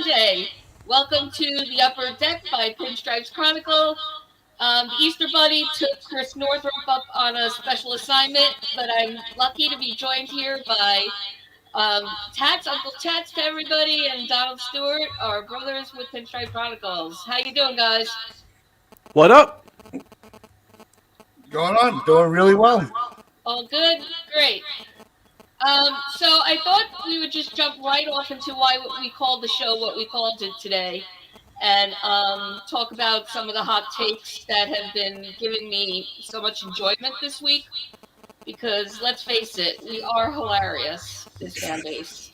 Sunday. Welcome to the Upper Deck by Pinstripes Chronicle. The Easter Bunny took Chris Northrup up on a special assignment, but I'm lucky to be joined here by Tats, Uncle Tats to everybody, and Donald Stewart, our brothers with Pinstripe Chronicles. How you doing, guys? What up? Going on? Doing really well. All good? Great. So I thought we would just jump right off into why we called the show what we called it today, and talk about some of the hot takes that have been giving me so much enjoyment this week. Because let's face it, we are hilarious, this fan base.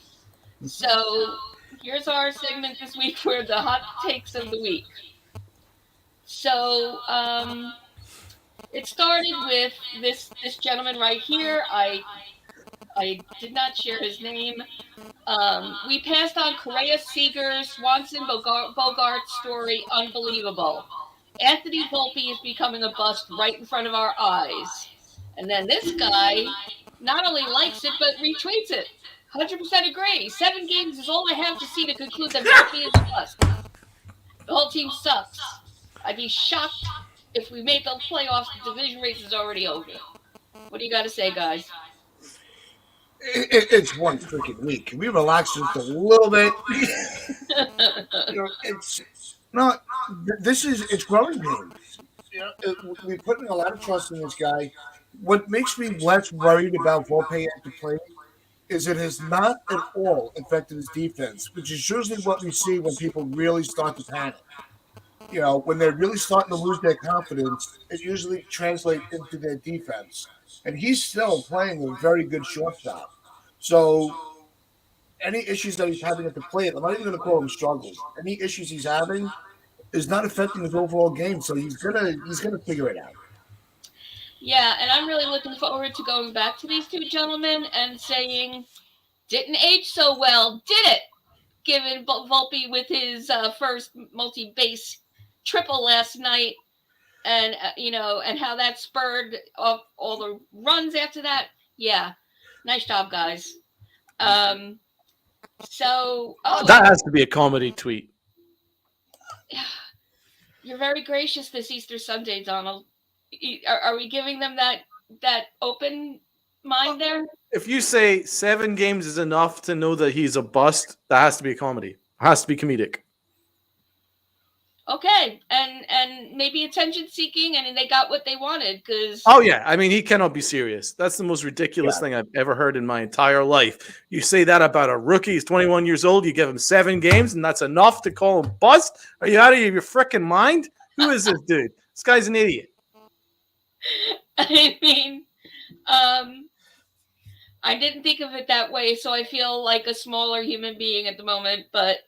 So here's our segment this week for the hot takes of the week. So it started with this gentleman right here. I did not share his name. We passed on Correa, Seager, Swanson, Bogart story. Unbelievable. Anthony Volpe is becoming a bust right in front of our eyes. And then this guy not only likes it, but retweets it. 100% agree. 7 games is all I have to see to conclude that Volpe is a bust. The whole team sucks. I'd be shocked if we made the playoffs. The division race is already over. What do you got to say, guys? It's one freaking week. Can we relax just a little bit? It's not. It's growing pains. We're putting a lot of trust in this guy. What makes me less worried about Volpe at the plate is it has not at all affected his defense, which is usually what we see when people really start to panic. When they're really starting to lose their confidence, it usually translates into their defense. And he's still playing a very good shortstop. So any issues that he's having at the plate, I'm not even going to call them struggles. Any issues he's having is not affecting his overall game. So he's gonna figure it out. Yeah, and I'm really looking forward to going back to these two gentlemen and saying, didn't age so well, did it? Given Volpe with his first multi-base triple last night, and and how that spurred off all the runs after that. Yeah, nice job, guys. That That has to be a comedy tweet. You're very gracious this Easter Sunday, Donald. Are we giving them that open mind there? If you say 7 games is enough to know that he's a bust, that has to be a comedy. It has to be comedic. Okay, and maybe attention seeking, and they got what they wanted because. Oh yeah, I mean he cannot be serious. That's the most ridiculous thing I've ever heard in my entire life. You say that about a rookie. He's 21 years old. You give him 7 games, and that's enough to call him bust? Are you out of your freaking mind? Who is this dude? This guy's an idiot. I mean, I didn't think of it that way, so I feel like a smaller human being at the moment, but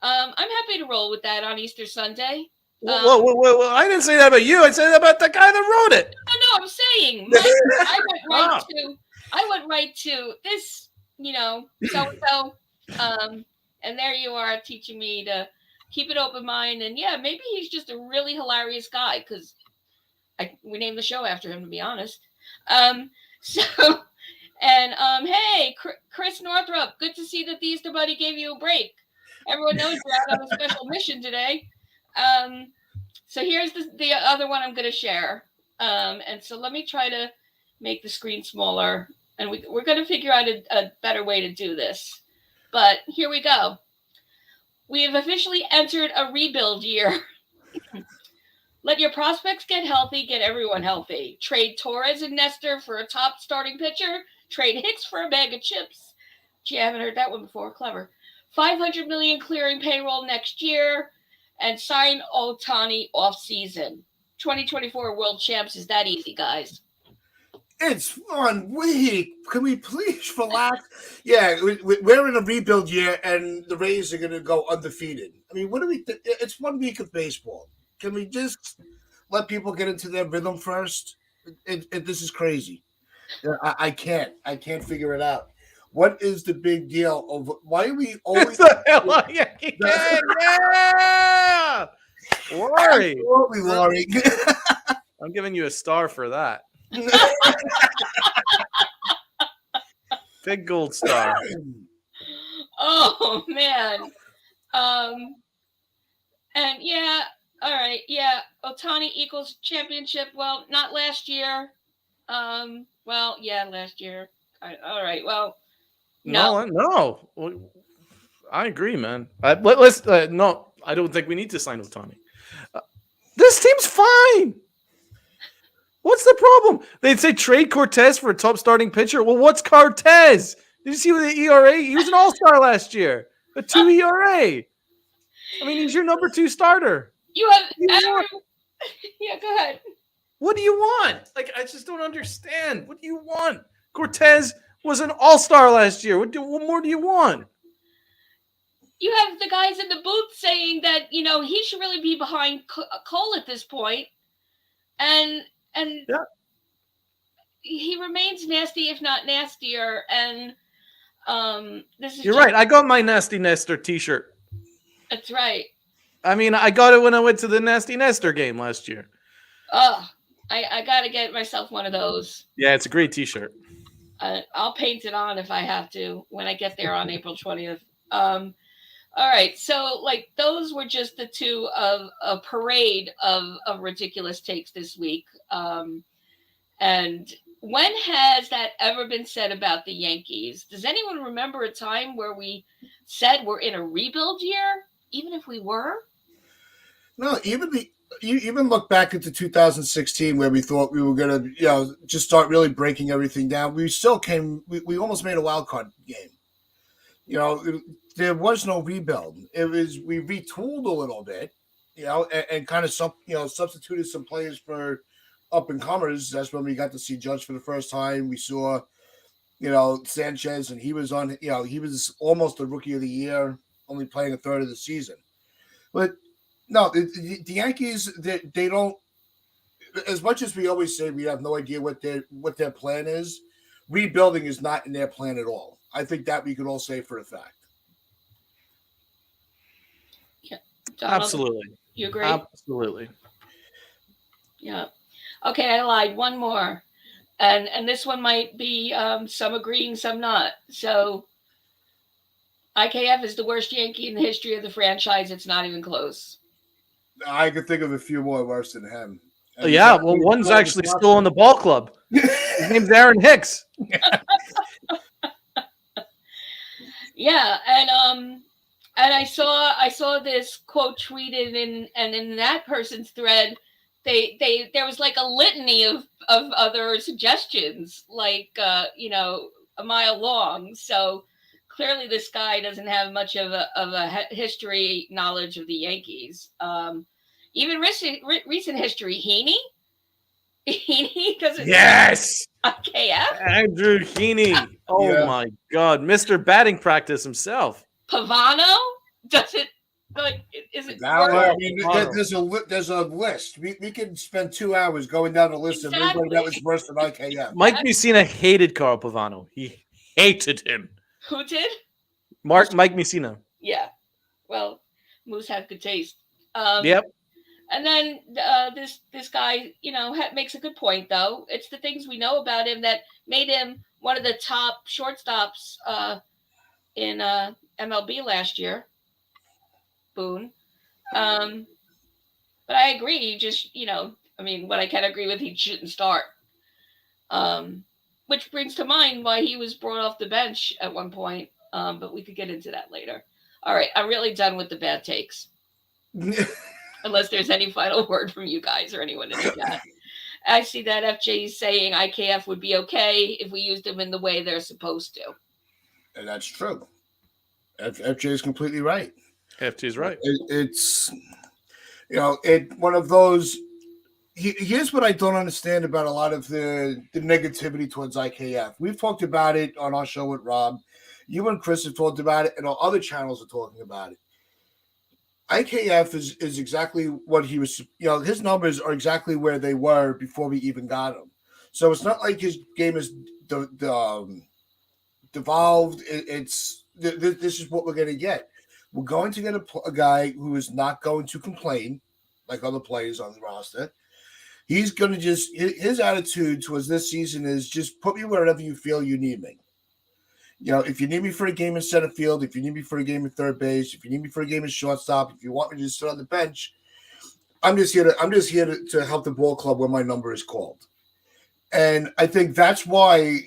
I'm happy to roll with that on Easter Sunday. Well, I didn't say that about you. I said that about the guy that wrote it. No, I'm saying I went right to this, so. And there you are teaching me to keep an open mind, and yeah, maybe he's just a really hilarious guy because we named the show after him, to be honest. Hey, Chris Northrup, good to see that the Easter Bunny gave you a break. Everyone knows you're out on a special mission today. So here's the other one I'm going to share. And so let me try to make the screen smaller, and we're going to figure out a better way to do this. But here we go. We have officially entered a rebuild year. Let your prospects get healthy, get everyone healthy. Trade Torres and Nestor for a top starting pitcher. Trade Hicks for a bag of chips. Gee, I haven't heard that one before. Clever. $500 million clearing payroll next year, and sign Ohtani off season. 2024 World Champs is that easy, guys. It's 1 week. Can we please relax? Yeah, we're in a rebuild year, and the Rays are going to go undefeated. I mean, what do we? It's 1 week of baseball. Can we just let people get into their rhythm first? This is crazy. I can't figure it out. What is the big deal of why are we always? Yeah, Laurie. Laurie. I'm giving you a star for that. Big gold star. Oh man. And yeah, all right, yeah, Ohtani equals championship. Well, not last year. Well, yeah, last year. All right, well, no. No. I agree, man. Let's no. I don't think we need to sign Otani. This team's fine. What's the problem? They'd say trade Cortez for a top starting pitcher. Well, what's Cortez? Did you see what the ERA? He was an all-star last year. A 2 ERA. I mean, he's your number 2 starter. You have yeah, go ahead. What do you want? Like, I just don't understand. What do you want? Cortez was an all-star last year. What more do you want? You have the guys in the booth saying that, he should really be behind Cole at this point. And yeah. He remains nasty, if not nastier. And this is You're right. I got my Nasty Nestor t-shirt. That's right. I mean, I got it when I went to the Nasty Nestor game last year. Oh, I got to get myself one of those. Yeah, it's a great t-shirt. I'll paint it on if I have to when I get there on April 20th. All right. So, those were just the two of a parade of ridiculous takes this week. And when has that ever been said about the Yankees? Does anyone remember a time where we said we're in a rebuild year, even if we were? No, you even look back into 2016 where we thought we were going to, just start really breaking everything down. We still we almost made a wild card game. There was no rebuild. We retooled a little bit, and kind of substituted some players for up and comers. That's when we got to see Judge for the first time. We saw, Sanchez, and he was he was almost the rookie of the year, only playing a third of the season. But no, the Yankees, they don't. As much as we always say we have no idea what their plan is, rebuilding is not in their plan at all. I think that we could all say for a fact. Yeah, Donald, absolutely. You agree? Absolutely. Yeah. Okay, I lied. One more, and this one might be some agreeing, some not. So, IKF is the worst Yankee in the history of the franchise. It's not even close. I could think of a few more worse than him. Yeah, well, one's actually still in the ball club. His name's Aaron Hicks. Yeah, and I saw this quote tweeted in that person's thread. There was like a litany of other suggestions, a mile long. So clearly this guy doesn't have much of a history knowledge of the Yankees. Even recent history, Heaney doesn't. Yes. IKF. Andrew Heaney. Oh yeah. My God, Mr. Batting Practice himself. Pavano doesn't. Is it? I mean, there's a list. We can spend 2 hours going down the list of everybody that was worse than IKF. Mike Mussina hated Carl Pavano. He hated him. Who did? Mike Mussina. Yeah. Well, Moose had good taste. Yep. And then this guy, makes a good point, though. It's the things we know about him that made him one of the top shortstops in MLB last year. Boone. But I agree. He just, what I can agree with, he shouldn't start. Which brings to mind why he was brought off the bench at one point. But we could get into that later. All right. I'm really done with the bad takes. Unless there's any final word from you guys or anyone in the chat. I see that FJ is saying IKF would be okay if we used them in the way they're supposed to. And that's true. FJ is completely right. FJ is right. It's, one of those. Here's what I don't understand about a lot of the negativity towards IKF. We've talked about it on our show with Rob. You and Chris have talked about it, and our other channels are talking about it. IKF is exactly what he was, his numbers are exactly where they were before we even got him. So it's not like his game is devolved. This is what we're going to get. We're going to get a guy who is not going to complain like other players on the roster. He's going to his attitude towards this season is just put me wherever you feel you need me. If you need me for a game in center field, if you need me for a game in third base, if you need me for a game in shortstop, if you want me to just sit on the bench, I'm just here to help the ball club when my number is called. And I think that's why.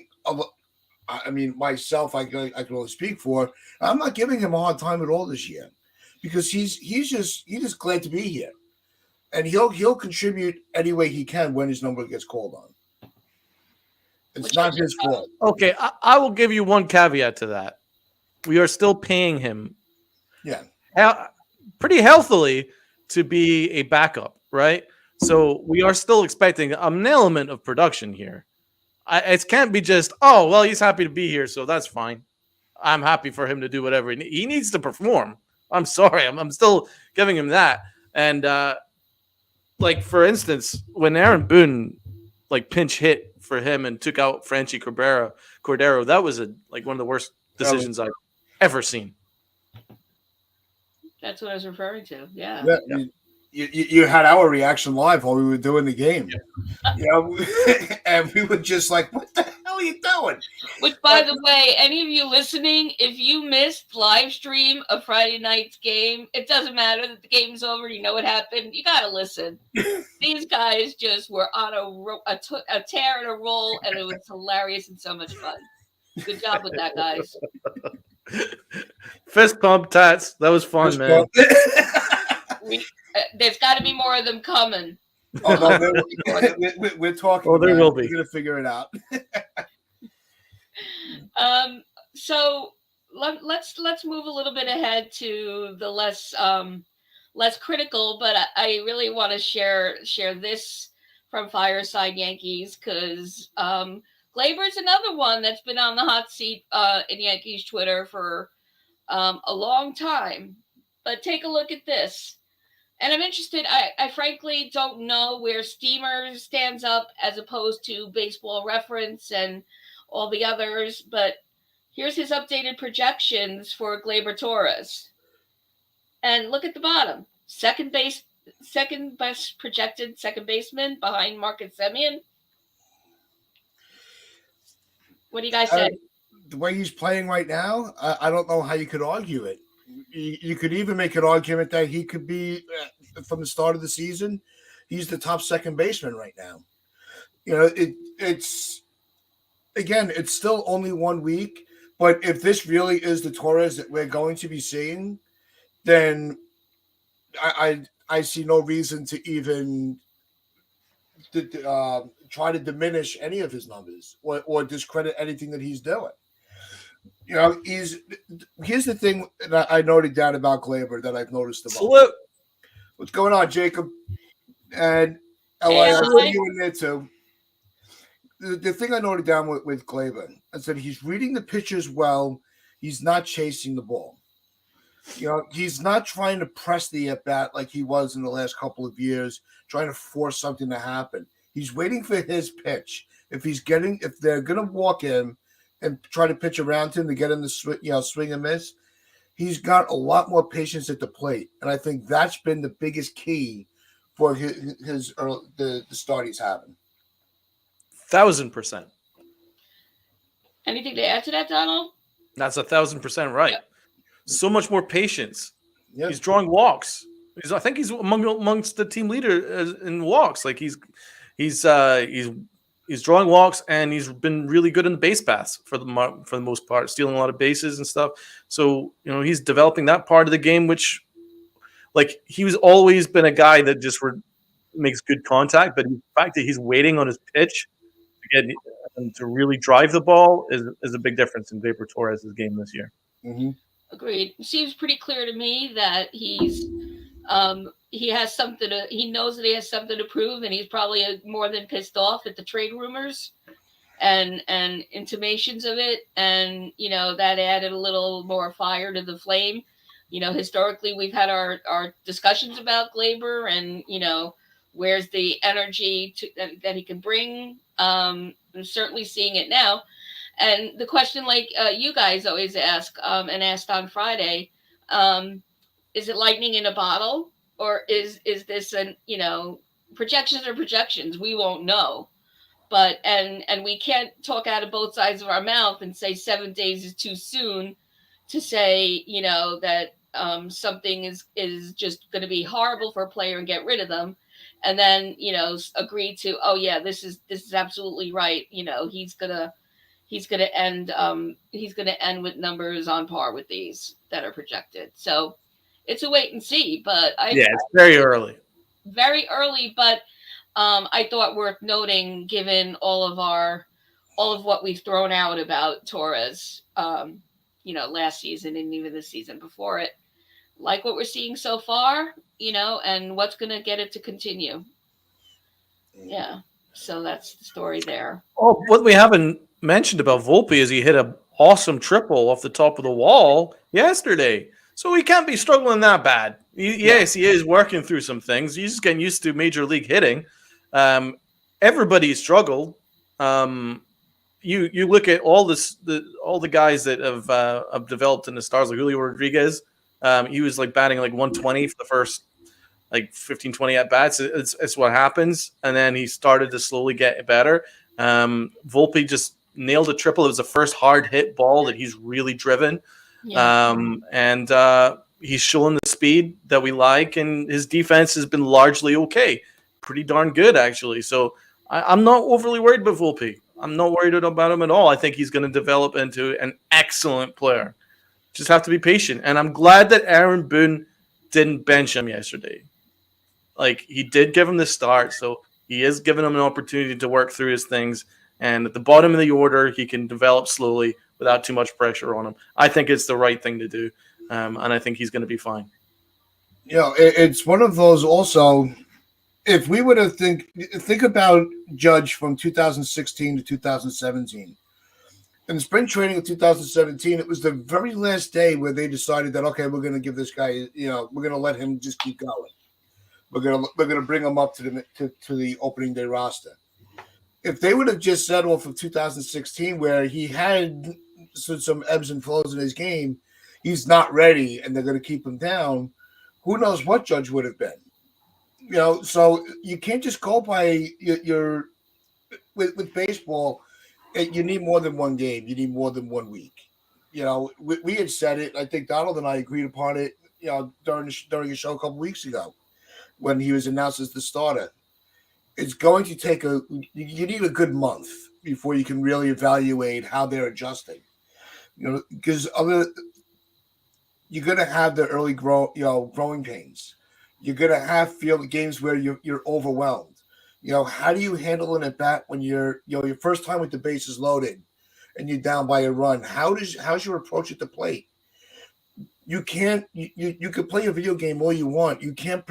I mean, myself, I can only speak for. I'm not giving him a hard time at all this year, because he's just glad to be here, and he'll contribute any way he can when his number gets called on. It's not his fault. Okay, I will give you one caveat to that. We are still paying him, pretty healthily to be a backup, right? So we are still expecting an element of production here. It can't be just, oh, well, he's happy to be here, so that's fine. I'm happy for him to do whatever he needs to perform. I'm sorry, I'm still giving him that. And like, for instance, when Aaron Boone pinch hit for him and took out Franchi Cordero, that was one of the worst decisions I've ever seen. That's what I was referring to. Yeah. You had our reaction live while we were doing the game. And we were just like, what the hell are you doing? Which, by the way, any of you listening, if you missed live stream of Friday night's game, it doesn't matter that the game's over. You know what happened. You got to listen. These guys just were on a tear and a roll, and it was hilarious and so much fun. Good job with that, guys. Fist pump, tats. That was fun, man. There's got to be more of them coming. Oh, no, we're talking. Oh, there will be. We're gonna figure it out. So let's move a little bit ahead to the less critical, but I really want to share this from Fireside Yankees, because Gleyber's another one that's been on the hot seat in Yankees Twitter for a long time. But take a look at this. And I'm interested, I frankly don't know where Steamer stands up as opposed to Baseball Reference and all the others, but here's his updated projections for Gleyber Torres. And look at the bottom. Second best projected second baseman behind Marcus Semien. What do you guys say? The way he's playing right now, I don't know how you could argue it. You could even make an argument that he could be, from the start of the season, he's the top second baseman right now. It's still only 1 week, but if this really is the Torres that we're going to be seeing, then I see no reason to even try to diminish any of his numbers or discredit anything that he's doing. Here's the thing that I noted down about Gleyber that I've noticed about. Salute. What's going on, Jacob? And I saw you in there too. The thing I noted down with Gleyber, I said he's reading the pitches well. He's not chasing the ball. He's not trying to press the at bat like he was in the last couple of years, trying to force something to happen. He's waiting for his pitch. If they're gonna walk him and try to pitch around him to get him to swing and miss, he's got a lot more patience at the plate, and I think that's been the biggest key for the start he's having. 1,000%. Anything to add to that, Donald? That's 1,000% right. Yep. So much more patience. Yep. He's drawing walks. I think he's amongst the team leader in walks. Like he's drawing walks, and he's been really good in the base paths for the most part, stealing a lot of bases and stuff. So he's developing that part of the game, which, like, he's always been a guy that just makes good contact, but the fact that he's waiting on his pitch to really drive the ball is a big difference in Gleyber Torres' game this year. Mm-hmm. Agreed. It seems pretty clear to me that he has something to. He knows that he has something to prove, and he's probably more than pissed off at the trade rumors and intimations of it, and that added a little more fire to the flame. Historically, we've had our discussions about Gleyber, and where's the energy that he can bring. I'm certainly seeing it now. And the question, like you guys always ask, and asked on Friday, is it lightning in a bottle, or is this projections are projections? We won't know. but and we can't talk out of both sides of our mouth and say 7 days is too soon to say, that something is just going to be horrible for a player and get rid of them, and then agree to, oh yeah, this is absolutely right. He's gonna end with numbers on par with these that are projected. So it's a wait and see. But Yeah, it's very early. very early, but I thought worth noting given all of what we've thrown out about Torres, last season and even the season before it. Like what we're seeing so far, and what's going to get it to continue. Yeah. So that's the story there. Oh, what we haven't mentioned about Volpe is he hit an awesome triple off the top of the wall yesterday. So he can't be struggling that bad. Yes, he is working through some things. He's just getting used to major league hitting. Everybody struggled. You look at all the guys that have developed in the stars, like Julio Rodriguez. He was like batting like 120 for the first like 15, 20 at bats. It's what happens. And then he started to slowly get better. Volpe just nailed a triple. It was the first hard hit ball that he's really driven. Yeah. And he's showing the speed that we like, and his defense has been largely okay. Pretty darn good, actually. So I'm not overly worried about Volpe. I'm not worried about him at all. I think he's going to develop into an excellent player. Just have to be patient. And I'm glad that Aaron Boone didn't bench him yesterday. Like, he did give him the start, so he is giving him an opportunity to work through his things. And at the bottom of the order, he can develop slowly without too much pressure on him. I think it's the right thing to do, and I think he's going to be fine. It's one of those also. If we were to think about Judge from 2016 to 2017, in the spring training of 2017, it was the very last day where they decided that, okay, we're going to give this guy, we're going to let him just keep going. We're going to bring him up to the opening day roster. If they would have just settled for 2016, where he had some ebbs and flows in his game, he's not ready, and they're going to keep him down. Who knows what Judge would have been? So you can't just go by your with baseball. You need more than one game. You need more than 1 week. We had said it. I think Donald and I agreed upon it. During a show a couple weeks ago when he was announced as the starter. It's going to take you need a good month before you can really evaluate how they're adjusting. Because you're going to have the early growing pains. You're going to have games where you're overwhelmed. How do you handle an at bat when you're your first time with the bases loaded and you're down by a run? How's your approach at the plate? You can't. You can play a video game all you want. You can't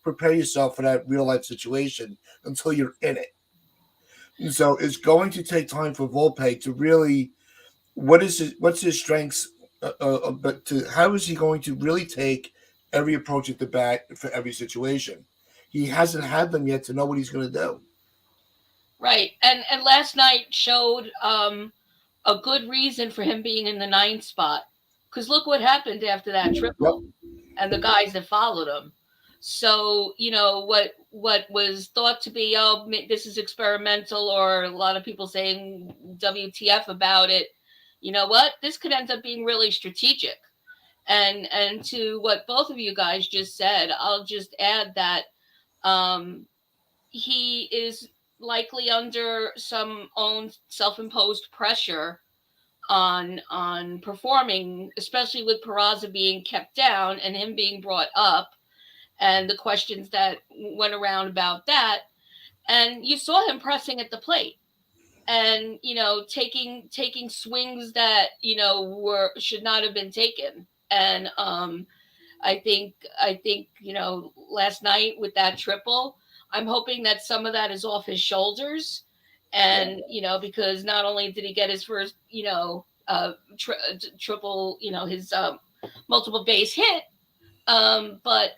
prepare yourself for that real life situation until you're in it. And so it's going to take time for Volpe to really. What's his strengths? But how is he going to really take every approach at the bat for every situation? He hasn't had them yet to know what he's going to do. Right, and last night showed a good reason for him being in the 9th spot. Because look what happened after that triple, and the guys that followed him. So what was thought to be, this is experimental, or a lot of people saying WTF about it. You know what? This could end up being really strategic. And to what both of you guys just said, I'll just add that he is likely under some own self-imposed pressure on performing, especially with Peraza being kept down and him being brought up, and the questions that went around about that. And you saw him pressing at the plate, and taking swings that should not have been taken. And I think last night with that triple, I'm hoping that some of that is off his shoulders, and because not only did he get his first triple, his multiple base hit, but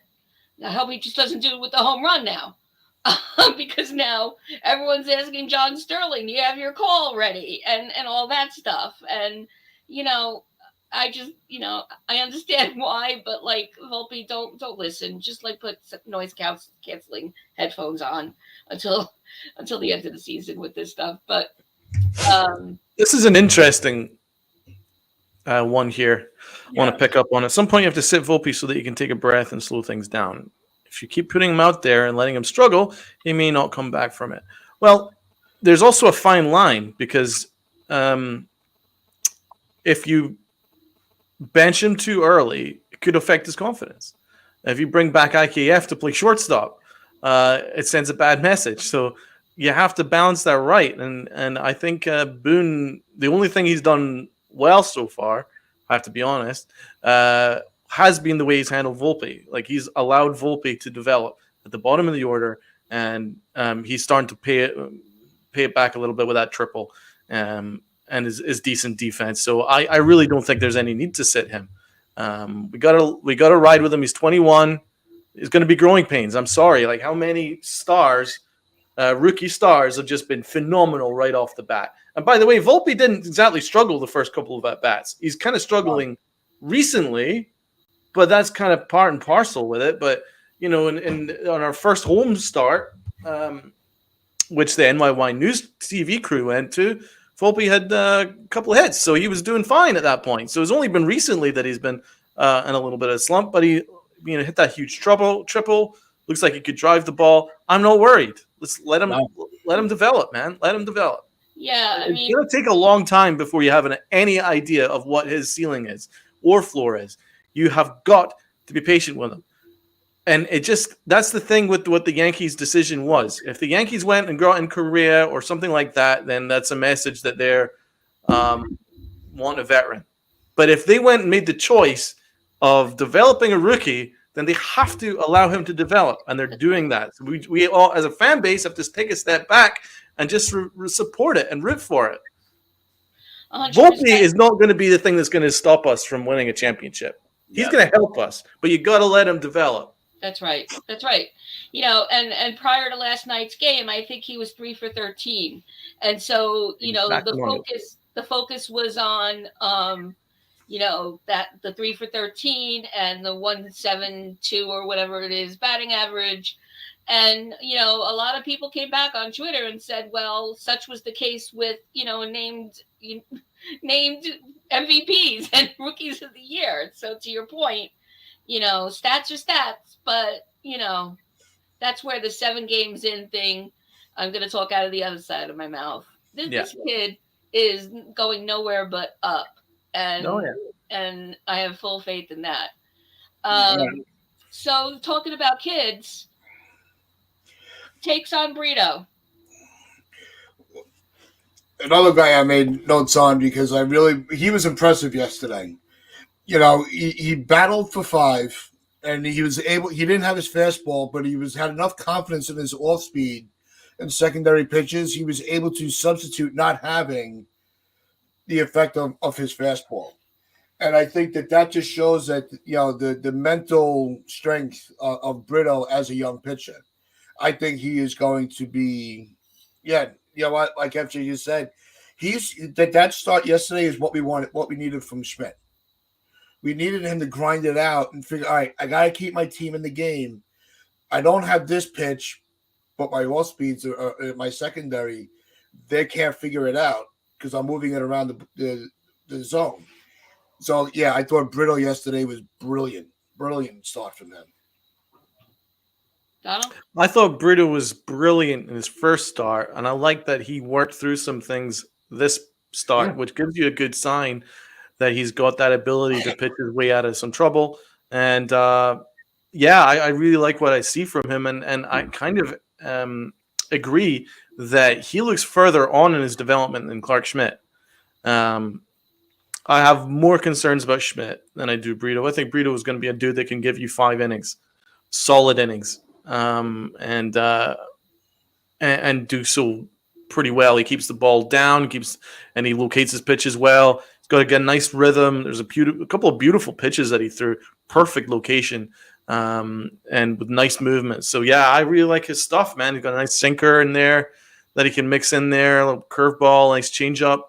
I hope he just doesn't do it with the home run now. Because now everyone's asking John Sterling, do you have your call ready, and all that stuff. And I just, I understand why, but like Volpe, don't listen. Just like put noise canceling headphones on until the end of the season with this stuff. But this is an interesting one here. I want to pick up on. At some point, you have to sit Volpe so that you can take a breath and slow things down. If you keep putting him out there and letting him struggle, he may not come back from it. Well, there's also a fine line because if you bench him too early, it could affect his confidence. If you bring back IKF to play shortstop, it sends a bad message. So you have to balance that right. And I think Boone, the only thing he's done well so far, I have to be honest, has been the way he's handled Volpe. Like he's allowed Volpe to develop at the bottom of the order, and he's starting to pay it back a little bit with that triple and his decent defense. So I really don't think there's any need to sit him. We gotta ride with him. He's 21. It's going to be growing pains. I'm sorry. Like how many stars, rookie stars, have just been phenomenal right off the bat. And by the way, Volpe didn't exactly struggle the first couple of at-bats. He's kind of struggling recently, but that's kind of part and parcel with it. But, on our first home start, which the NYY News TV crew went to, Volpe had a couple of hits. So he was doing fine at that point. So it's only been recently that he's been in a little bit of a slump, but he hit that huge triple. Looks like he could drive the ball. I'm not worried. Let's let him develop, man. Let him develop. Yeah, it's going to take a long time before you have any idea of what his ceiling is or floor is. You have got to be patient with him. And that's the thing with what the Yankees' decision was. If the Yankees went and got in Korea or something like that, then that's a message that they're want a veteran. But if they went and made the choice of developing a rookie, then they have to allow him to develop, and they're doing that. So we all, as a fan base, have to take a step back and just support it and root for it. 100%. Volpe is not going to be the thing that's going to stop us from winning a championship. He's going to help us, but you got to let him develop. That's right. And prior to last night's game, I think he was 3 for 13, and so the focus was on that the 3 for 13 and the 172 or whatever it is batting average. And, a lot of people came back on Twitter and said, well, such was the case with, named MVPs and rookies of the year. So to your point, stats are stats, but, that's where the 7 games in thing, I'm going to talk out of the other side of my mouth. This kid is going nowhere but up. And I have full faith in that. So talking about kids, takes on Brito. Another guy I made notes on because he was impressive yesterday. He battled for 5 and he didn't have his fastball, but he had enough confidence in his off speed and secondary pitches. He was able to substitute not having the effect of his fastball. And I think that just shows that, the mental strength of Brito as a young pitcher. I think he is going to be, like FJ just said, that start yesterday is what we wanted, what we needed from Schmidt. We needed him to grind it out and figure, all right, I got to keep my team in the game. I don't have this pitch, but my off speeds are my secondary, they can't figure it out because I'm moving it around the zone. So, I thought Brito yesterday was brilliant. Brilliant start from them. Donald? I thought Brito was brilliant in his first start, and I like that he worked through some things this start, which gives you a good sign that he's got that ability to pitch his way out of some trouble. And, I really like what I see from him, and I kind of agree that he looks further on in his development than Clark Schmidt. I have more concerns about Schmidt than I do Brito. I think Brito is going to be a dude that can give you 5 innings, solid innings, and do so pretty well. He keeps the ball down, and he locates his pitches well. He's got a nice rhythm. There's a couple of beautiful pitches that he threw, perfect location, and with nice movement. So I really like his stuff, man. He's got a nice sinker in there that he can mix in there, a little curveball, nice changeup.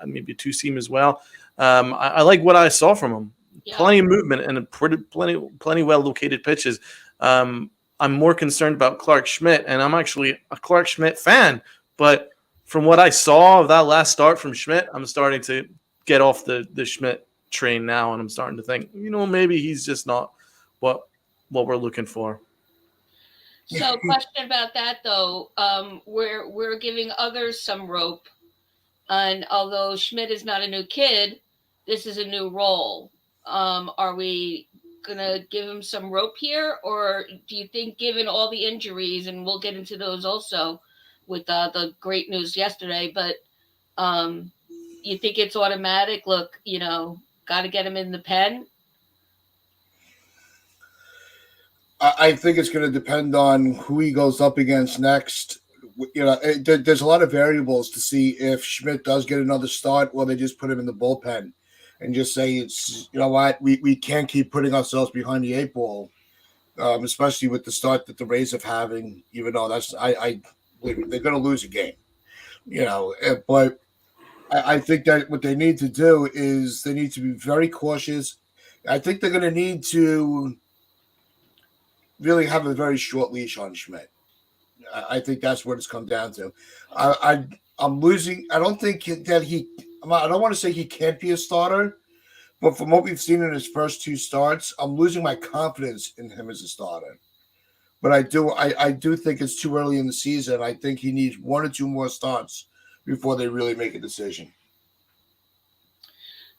Maybe a 2-seam as well. I like what I saw from him. Yeah. Plenty of movement and plenty well located pitches. I'm more concerned about Clark Schmidt, and I'm actually a Clark Schmidt fan. But from what I saw of that last start from Schmidt, I'm starting to get off the Schmidt train now, and I'm starting to think, maybe he's just not what we're looking for. So, question about that though, we're giving others some rope, and although Schmidt is not a new kid, this is a new role. Are we gonna give him some rope here, or do you think, given all the injuries, and we'll get into those also with the great news yesterday, but you think it's automatic? Look, got to get him in the pen. I think it's going to depend on who he goes up against next. There's a lot of variables to see if Schmidt does get another start, or they just put him in the bullpen and just say, it's, we can't keep putting ourselves behind the 8 ball, especially with the start that the Rays are having, even though they're going to lose a game, but I think that what they need to do is they need to be very cautious. I think they're going to need to really have a very short leash on Schmidt. I think that's what it's come down to. I'm losing. I don't think that I don't want to say he can't be a starter, but from what we've seen in his first 2 starts, I'm losing my confidence in him as a starter. But I do think it's too early in the season. I think he needs 1 or 2 more starts before they really make a decision.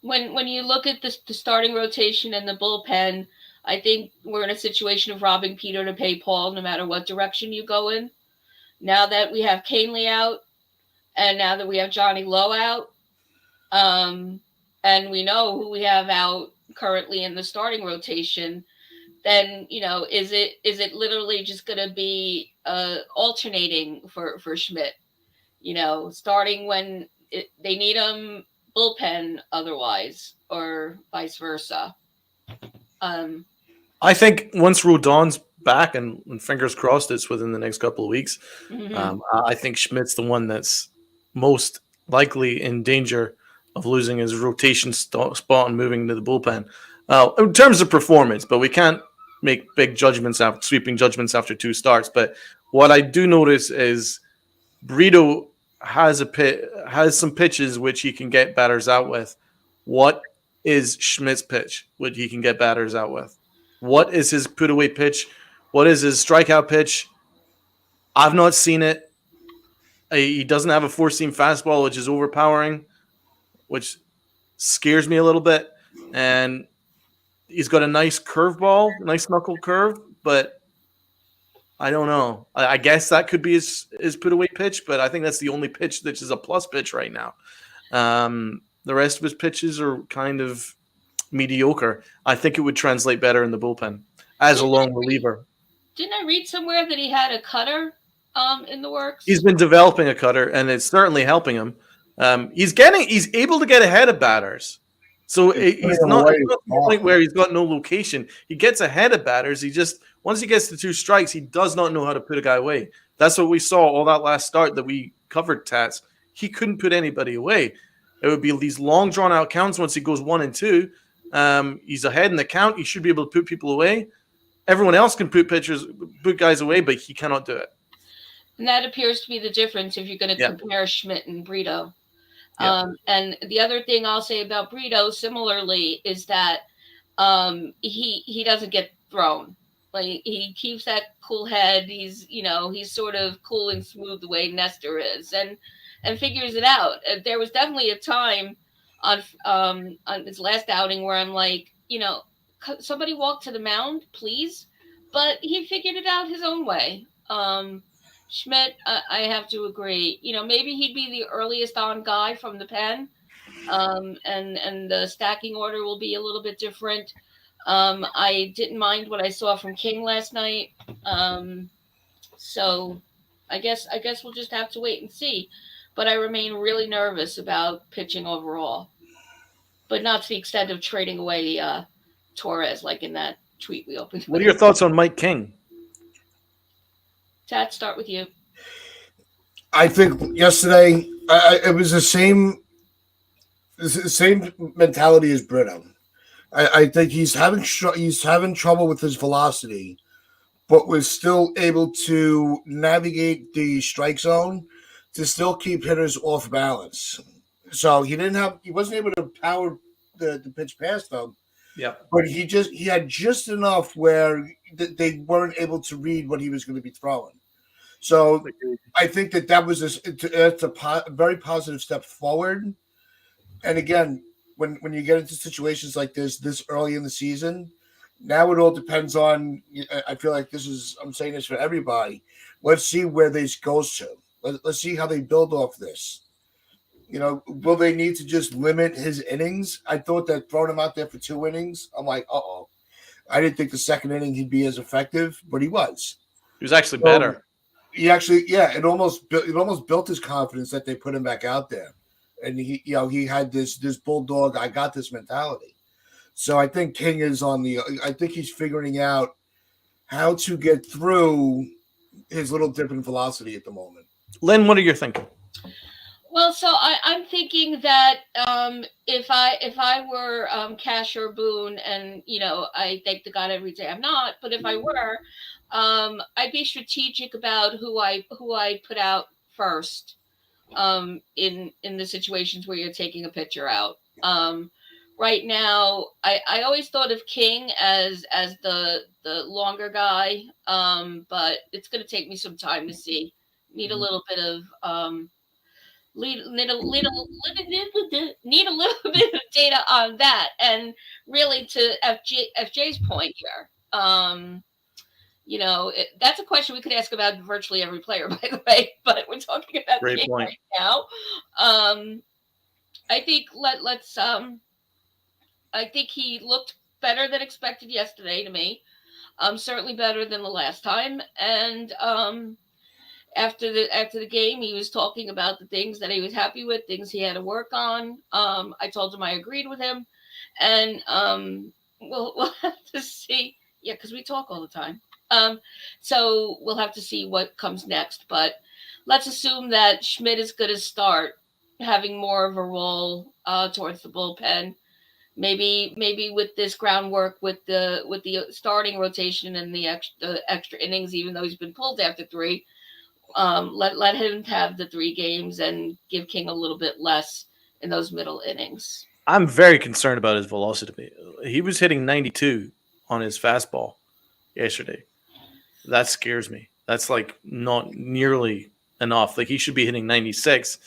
When you look at the starting rotation and the bullpen, I think we're in a situation of robbing Peter to pay Paul, no matter what direction you go in. Now that we have Canely out, and now that we have Johnny Lowe out, and we know who we have out currently in the starting rotation, then is it literally just going to be alternating for Schmidt? Starting when they need him, bullpen otherwise, or vice versa. I think once Rodon's back, and fingers crossed it's within the next couple of weeks, I think Schmidt's the one that's most likely in danger of losing his rotation spot and moving to the bullpen. In terms of performance, but we can't make big sweeping judgments after 2 starts. But what I do notice is Brito has some pitches which he can get batters out with. What is Schmidt's pitch which he can get batters out with? What is his put away pitch? What is his strikeout pitch? I've not seen it. He doesn't have a 4-seam fastball, which is overpowering, which scares me a little bit. And he's got a nice curveball, nice knuckle curve, but I don't know. I guess that could be his put away pitch, but I think that's the only pitch that is a plus pitch right now. The rest of his pitches are kind of mediocre. I think it would translate better in the bullpen as a long reliever. Didn't I read somewhere that he had a cutter in the works? He's been developing a cutter, and it's certainly helping him. He's able to get ahead of batters. So he's not at the point where he's got no location. He gets ahead of batters. Once he gets to 2 strikes, he does not know how to put a guy away. That's what we saw all that last start that we covered, Tats. He couldn't put anybody away. It would be these long, drawn-out counts once he goes 1 and 2. He's ahead in the count. He should be able to put people away. Everyone else can put guys away, but he cannot do it. And that appears to be the difference if you're going to compare Schmidt and Brito. And the other thing I'll say about Brito, similarly, is that he doesn't get thrown. Like, he keeps that cool head. He's sort of cool and smooth the way Nestor is, and figures it out. There was definitely a time on his last outing where I'm like, somebody walk to the mound, please. But he figured it out his own way. Schmidt, I have to agree. Maybe he'd be the earliest on guy from the pen, and the stacking order will be a little bit different. I didn't mind what I saw from King last night. So I guess we'll just have to wait and see. But I remain really nervous about pitching overall, but not to the extent of trading away Torres, like in that tweet we opened. What are your thoughts on Mike King? Tat, start with you. I think yesterday it was the same the same mentality as Brito. I think he's having trouble with his velocity, but was still able to navigate the strike zone to still keep hitters off balance. So he wasn't able to power the pitch past them. Yeah. But he had just enough where they weren't able to read what he was going to be throwing. So I think that was that's a very positive step forward. And again, when you get into situations like this early in the season, now it all depends on. I feel like I'm saying this for everybody. Let's see where this goes to. Let's see how they build off this. Will they need to just limit his innings? I thought that throwing him out there for 2 innings, I'm like, uh-oh. I didn't think the second inning he'd be as effective, but he was. He was actually better. It almost built his confidence that they put him back out there. And he had this bulldog, I got this mentality. So I think King is I think he's figuring out how to get through his little dip in velocity at the moment. Lynn, what are you thinking? Well, so I'm thinking that if I were Cash or Boone, and I thank the God every day I'm not, but if I were, I'd be strategic about who I put out first in the situations where you're taking a pitcher out. Right now, I always thought of King as the longer guy, but it's going to take me some time to see. Need a little bit of need a little bit of data on that, and really to FJ's point here. That's a question we could ask about virtually every player, by the way. But we're talking about Great King point. right now. I think let's. I think he looked better than expected yesterday to me. Certainly better than the last time, and after the game, he was talking about the things that he was happy with, things he had to work on. I told him I agreed with him, and we'll have to see. Yeah, because we talk all the time. So we'll have to see what comes next. But let's assume that Schmidt is going to start having more of a role towards the bullpen. Maybe with this groundwork with the starting rotation and the extra innings, even though he's been pulled after 3. Let him have the 3 games and give King a little bit less in those middle innings. I'm very concerned about his velocity. He was hitting 92 on his fastball yesterday. That scares me. That's like not nearly enough. Like he should be hitting 96.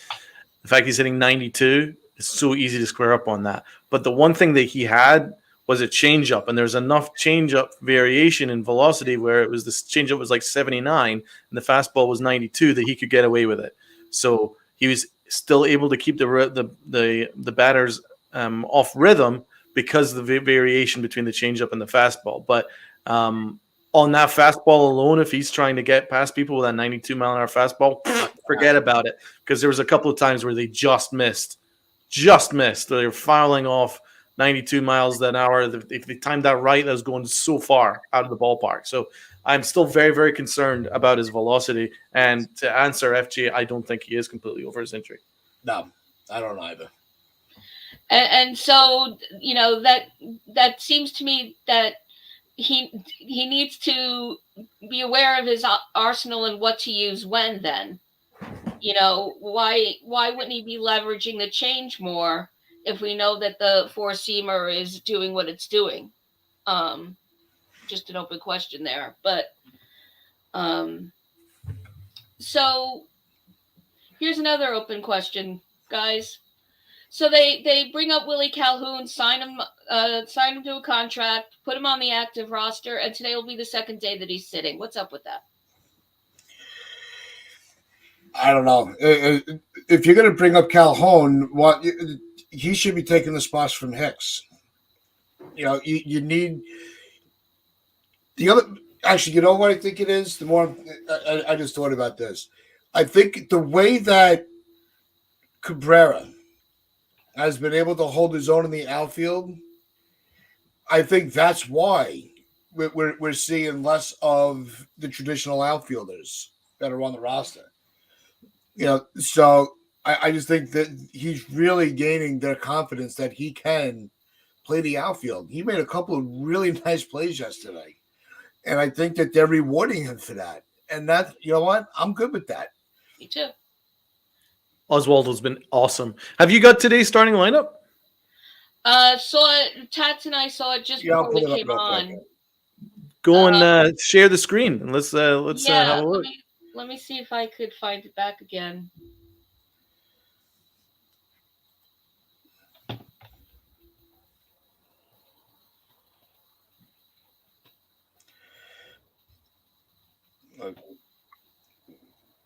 The fact he's hitting 92, it's so easy to square up on that. But the one thing that he had was a changeup, and there's enough changeup variation in velocity where it was this changeup was like 79 and the fastball was 92 that he could get away with it. So he was still able to keep the batters off rhythm because of the variation between the changeup and the fastball. But on that fastball alone, if he's trying to get past people with that 92 mile an hour fastball, forget about it, because there was a couple of times where they just missed. They were fouling off 92 miles an hour. If they timed that right, that was going so far out of the ballpark. So I'm still very, very concerned about his velocity. And to answer FG, I don't think he is completely over his injury. No, I don't either. And so, that seems to me that he needs to be aware of his arsenal and what to use when. Then, why wouldn't he be leveraging the change more if we know that the 4-seamer is doing what it's doing? Just an open question there. But so here's another open question, guys. So they bring up Willie Calhoun, sign him to a contract, put him on the active roster, and today will be the second day that he's sitting. What's up with that? I don't know. If you're going to bring up Calhoun, he should be taking the spots from Hicks. You need the other. Actually, you know what I think it is? The more I just thought about this, I think the way that Cabrera has been able to hold his own in the outfield, I think that's why we're seeing less of the traditional outfielders that are on the roster. So I just think that he's really gaining their confidence that he can play the outfield. He made a couple of really nice plays yesterday, and I think that they're rewarding him for that. And that, you know what? I'm good with that. Me too. Oswaldo's been awesome. Have you got today's starting lineup? Saw it. Tats and I saw it just Yeah, I'll before we pull it up came real on. quick. Go and share the screen and let's have Yeah, a look. let me see if I could find it back again.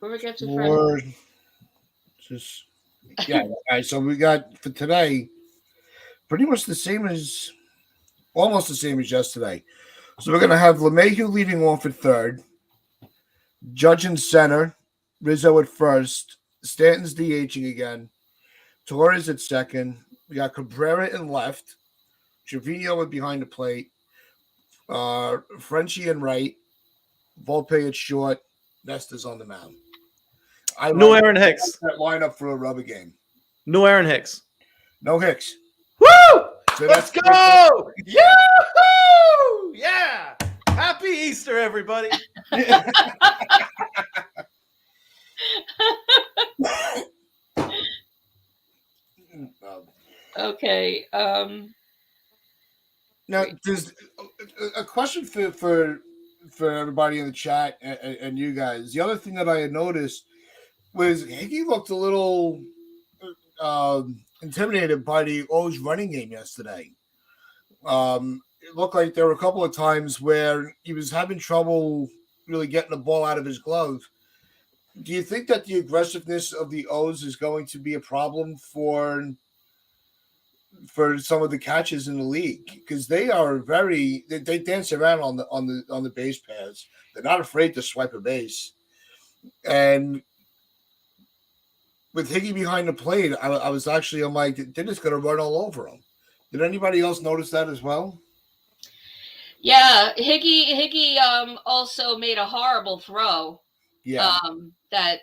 Whoever gets it first. Or just yeah. All right, so we got for today pretty much the same as almost the same as yesterday. So we're gonna have LeMahieu leading off at third, Judge in center, Rizzo at first, Stanton's DHing again, Torres at second. We got Cabrera in left, Trevino at behind the plate, Frenchie in right, Volpe at short, Nesta's on the mound. No Aaron Hicks. That lineup for a rubber game. No Aaron Hicks. No Hicks. Woo! So Let's go! Yahoo! Yeah! Happy Easter, everybody. Okay. Now, there's a question for everybody in the chat and you guys. The other thing that I had noticed was Higgy looked a little intimidated by the O's running game yesterday. It looked like there were a couple of times where he was having trouble really getting the ball out of his glove. Do you think that the aggressiveness of the O's is going to be a problem for some of the catches in the league? Because they are they dance around on the base paths. They're not afraid to swipe a base. And with Higgy behind the plate, I'm like, they're just going to run all over him. Did anybody else notice that as well? Yeah, Higgy also made a horrible throw. Yeah. That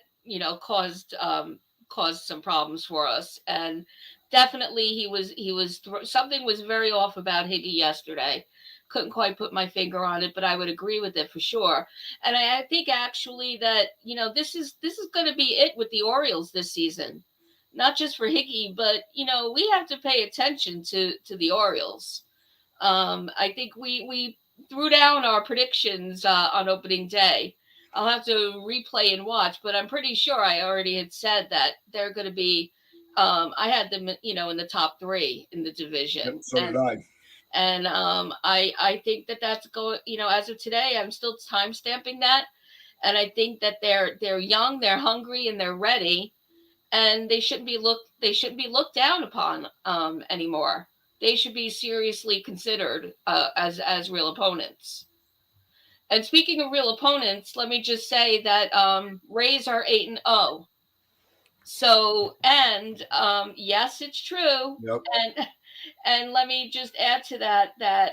caused some problems for us, and definitely something was very off about Higgy yesterday. Couldn't quite put my finger on it, but I would agree with it for sure. And I think actually that this is going to be it with the Orioles this season, not just for Higgy, but we have to pay attention to the Orioles. I think we threw down our predictions on opening day. I'll have to replay and watch, but I'm pretty sure I already had said that they're going to be. I had them, in the top 3 in the division. Yep, so did I. And I think that's going. As of today, I'm still time stamping that, and I think that they're young, they're hungry, and they're ready, and they shouldn't be looked down upon anymore. They should be seriously considered as real opponents. And speaking of real opponents, let me just say that Rays are 8-0. So, and yes, it's true. Yep. And let me just add to that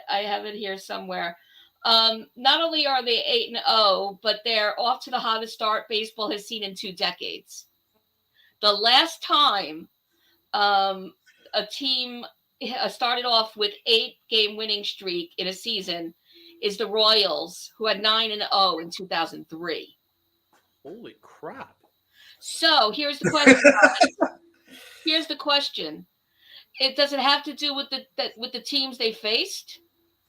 I have it here somewhere. Not only are they 8-0, but they're off to the hottest start baseball has seen in 2 decades. The last time a team started off with 8-game winning streak in a season is the Royals, who had 9-0 in 2003. Holy crap. So here's the question. Does it have to do with the teams they faced,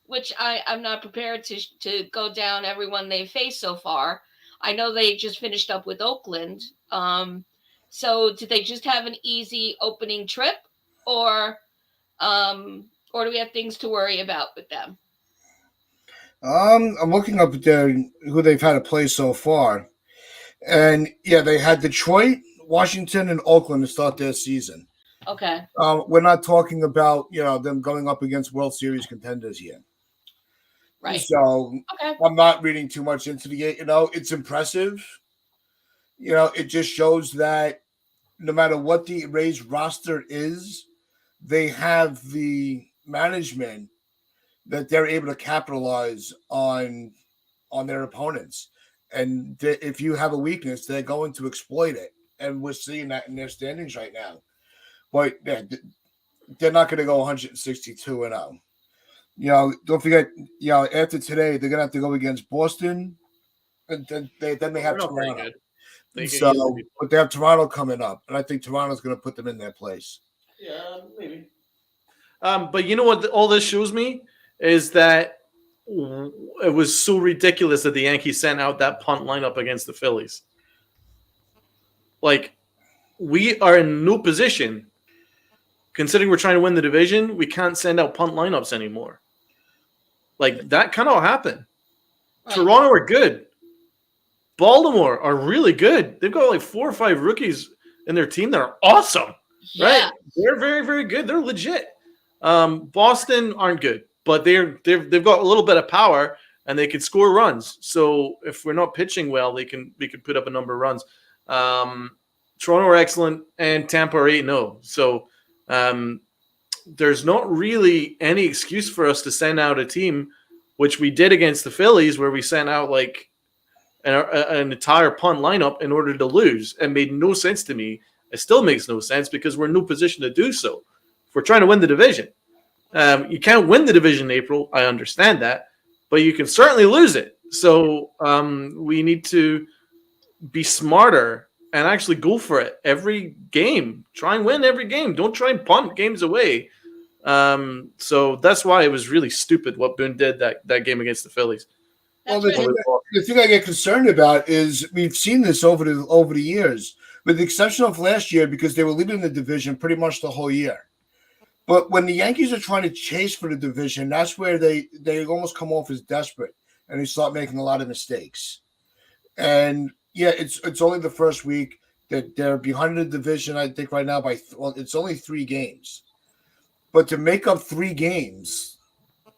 which I'm not prepared to go down everyone they faced so far. I know they just finished up with Oakland. So did they just have an easy opening trip, or do we have things to worry about with them? I'm looking up at who they've had to play so far. And yeah, they had Detroit, Washington, and Oakland to start their season. Okay. We're not talking about them going up against World Series contenders yet. Right. So okay. I'm not reading too much into the game. It's impressive. It just shows that no matter what the Rays roster is, they have the management that they're able to capitalize on their opponents. And if you have a weakness, they're going to exploit it. and we're seeing that in their standings right now. But they're not going to go 162-0. Don't forget, after today, they're going to have to go against Boston, and then they have Toronto. But they have Toronto coming up, and I think Toronto's going to put them in their place. Yeah, maybe. But you know what all this shows me is that it was so ridiculous that the Yankees sent out that punt lineup against the Phillies. Like, we are in no position, considering we're trying to win the division, we can't send out punt lineups anymore. Like, that cannot happen. Right. Toronto are good. Baltimore are really good. They've got like 4 or 5 rookies in their team that are awesome. Yeah. Right? They're very, very good. They're legit. Boston aren't good, but they've got a little bit of power and they can score runs. So if we're not pitching well, we can put up a number of runs. Toronto are excellent and Tampa are 8-0. So there's not really any excuse for us to send out a team, which we did against the Phillies, where we sent out like an entire punt lineup in order to lose. It made no sense to me. It still makes no sense because we're in no position to do so. If we're trying to win the division, you can't win the division in April. I understand that, but you can certainly lose it. So we need to be smarter and actually go for it every game. Try and win every game. Don't try and punt games away. So that's why it was really stupid what Boone did that game against the Phillies. Well, the thing I get concerned about is we've seen this over the years, with the exception of last year because they were leading the division pretty much the whole year. But when the Yankees are trying to chase for the division, that's where they almost come off as desperate and they start making a lot of mistakes. And yeah, it's only the first week that they're behind the division. I think right now it's only 3 games, but to make up 3 games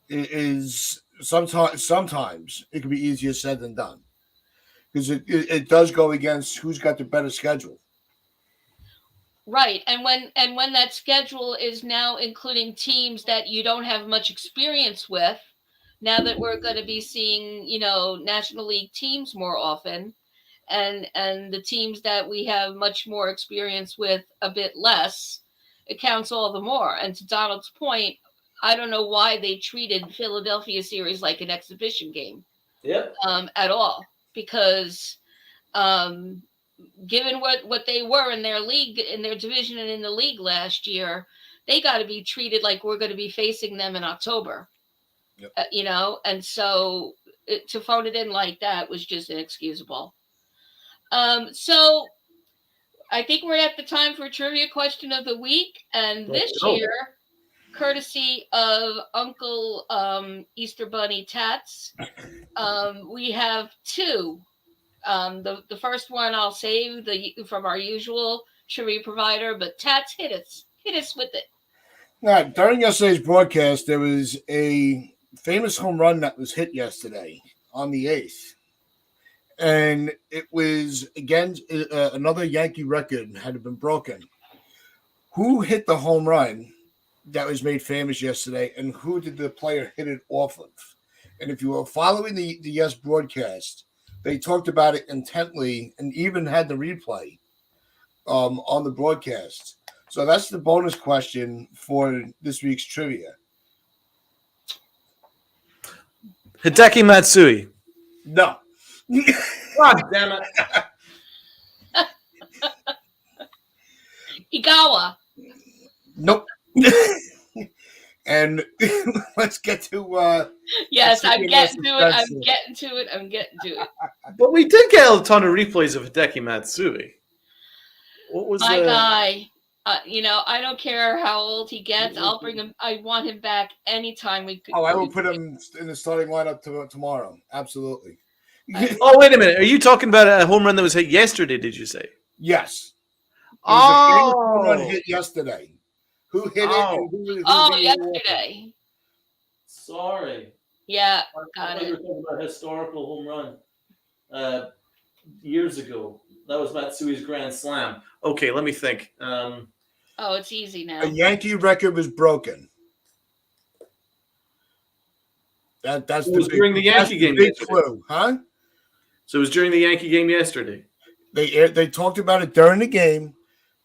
is sometimes it can be easier said than done because it does go against who's got the better schedule. Right, and when that schedule is now including teams that you don't have much experience with, now that we're going to be seeing National League teams more often, and the teams that we have much more experience with a bit less, it counts all the more. And to Donald's point, I don't know why they treated Philadelphia series like an exhibition game. Yep. At all, because given what they were in their league, in their division and in the league last year, they got to be treated like we're going to be facing them in October. Yep. And so to phone it in like that was just inexcusable. So I think we're at the time for trivia question of the week. And this year, courtesy of Uncle Easter Bunny Tats, we have 2. The first one I'll save from our usual trivia provider, but Tats, hit us with it. All right, during yesterday's broadcast, there was a famous home run that was hit yesterday on the 8th. And it was, again, another Yankee record had been broken. Who hit the home run that was made famous yesterday, and who did the player hit it off of? And if you were following the Yes broadcast, they talked about it intently and even had the replay on the broadcast. So that's the bonus question for this week's trivia. Hideki Matsui. No. God damn it. Igawa. Nope. And let's get to yes, I'm getting to it. But we did get a ton of replays of Hideki Matsui. What was my guy? I don't care how old he gets. I'll bring him. I want him back anytime we could. Oh, I will put him in the starting lineup tomorrow. Absolutely. Oh, wait a minute. Are you talking about a home run that was hit yesterday, did you say? Yes. Home run hit yesterday. Who hit it? Who yesterday. Sorry. Yeah, got it. We were talking about a historical home run years ago. That was Matsui's grand slam. Okay, let me think. It's easy now. A Yankee record was broken. That's during the Yankee game yesterday. Clue, huh? So it was during the Yankee game yesterday. They talked about it during the game,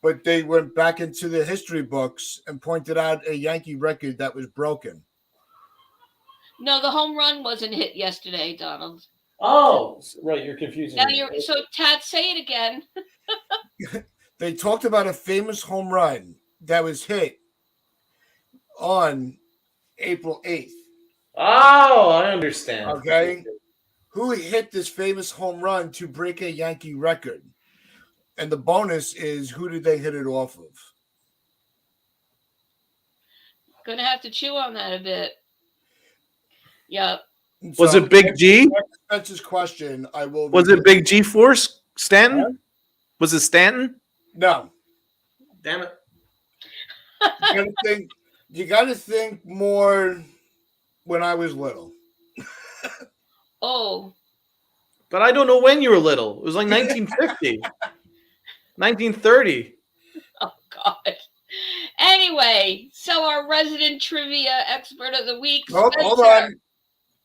but they went back into the history books and pointed out a Yankee record that was broken. No, the home run wasn't hit yesterday, Donald. Oh, right. You're confusing Now me. so Tat, say it again. They talked about a famous home run that was hit on April 8th. Oh, I understand. Okay. Who hit this famous home run to break a Yankee record? And the bonus is, who did they hit it off of? Gonna have to chew on that a bit. Yep. Was it Big G? Spencer's question. I will. Was it Big G Force Stanton? Huh? Was it Stanton? No. Damn it. You got to think more when I was little. Oh. But I don't know when you were little. It was like 1950. 1930. Oh, God. Anyway, so our resident trivia expert of the week. Hold on.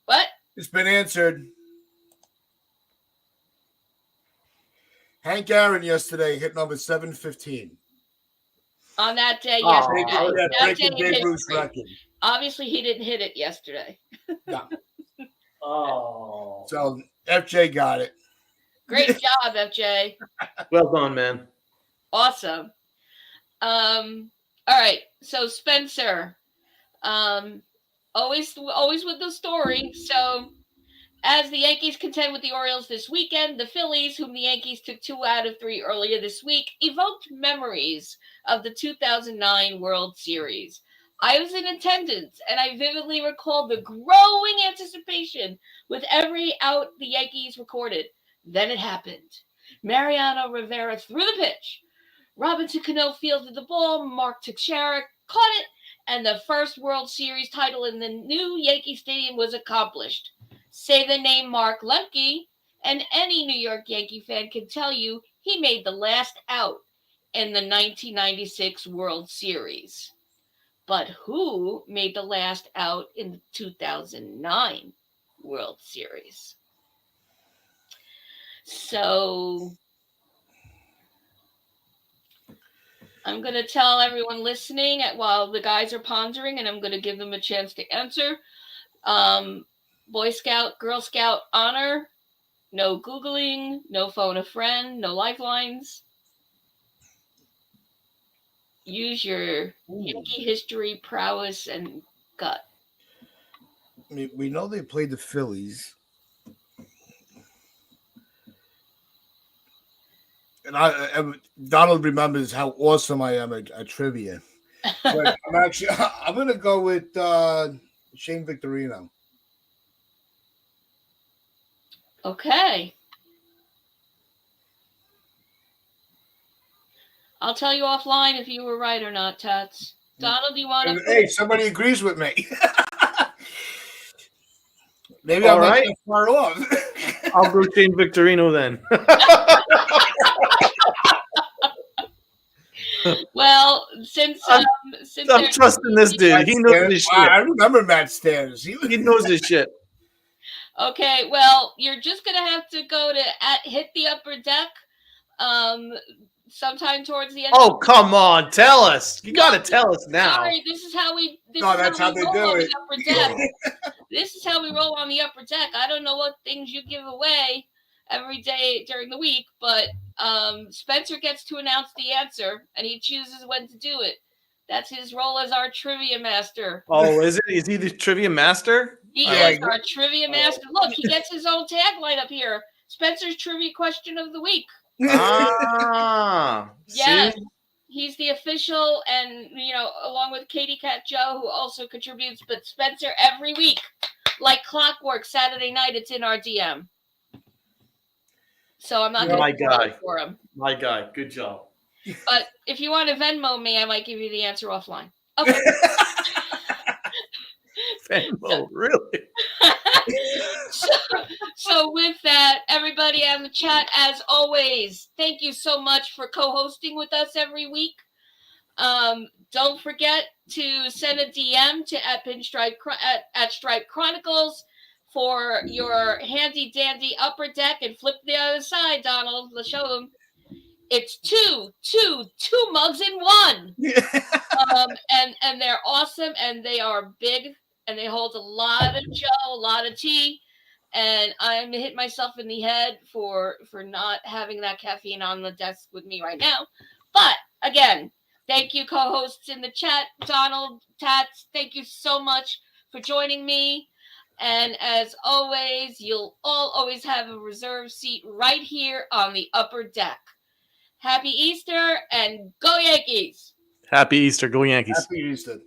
What? It's been answered. Hank Aaron yesterday hit number 715. On that day, yesterday. Breaking Babe Ruth's record. Obviously, he didn't hit it yesterday. No. Oh. So FJ got it. Great job, FJ. Well done, man. Awesome. All right. So Spencer, always with the story. So as the Yankees contend with the Orioles this weekend, the Phillies, whom the Yankees took 2 out of 3 earlier this week, evoked memories of the 2009 World Series. I was in attendance, and I vividly recall the growing anticipation with every out the Yankees recorded. Then it happened. Mariano Rivera threw the pitch. Robinson Cano fielded the ball. Mark Teixeira caught it, and the first World Series title in the new Yankee Stadium was accomplished. Say the name Mark Lemke, and any New York Yankee fan can tell you he made the last out in the 1996 World Series. But who made the last out in the 2009 World Series? So I'm going to tell everyone listening while the guys are pondering, and I'm going to give them a chance to answer. Boy Scout, Girl Scout honor, no Googling, no phone a friend, no lifelines. Use your Yankee history, prowess, and gut. I mean, we know they played the Phillies. And Donald remembers how awesome I am at trivia. But I'm going to go with Shane Victorino. Okay. I'll tell you offline if you were right or not, Tats. Donald, do you want to? Hey, somebody agrees with me. Maybe I'm not that far off. I'll go Shane Victorino then. Well, since I'm trusting this dude. He knows his shit. I remember Matt Stairs. He knows his shit. Okay, well, you're just gonna have to go to hit the upper deck. Sometime towards the end. Oh, come on, tell us. You got to tell us now. Sorry, this is how we. That's how they do it. This is how we roll on the upper deck. I don't know what things you give away every day during the week, but Spencer gets to announce the answer, and he chooses when to do it. That's his role as our trivia master. Oh, is it? Is he the trivia master? He is our trivia master. Look, he gets his own tagline up here. Spencer's trivia question of the week. Ah, yes, he's the official, and along with Katie Cat Joe, who also contributes. But Spencer every week, like clockwork, Saturday night, it's in our DM. So I'm not going to go for him. My guy, good job. But if you want to Venmo me, I might give you the answer offline. Okay. Venmo, really? So with that, everybody in the chat, as always, thank you so much for co-hosting with us every week. Don't forget to send a DM to at Stripe Chronicles. for your handy dandy upper deck and flip the other side, Donald. Let's show them. It's two mugs in one. And they're awesome, and they are big, and they hold a lot of Joe, a lot of tea. And I'm hit myself in the head for not having that caffeine on the desk with me right now. But again, thank you, co-hosts in the chat, Donald, Tats. Thank you so much for joining me. And as always, you'll all always have a reserved seat right here on the upper deck. Happy Easter and go Yankees! Happy Easter. Go Yankees. Happy Easter.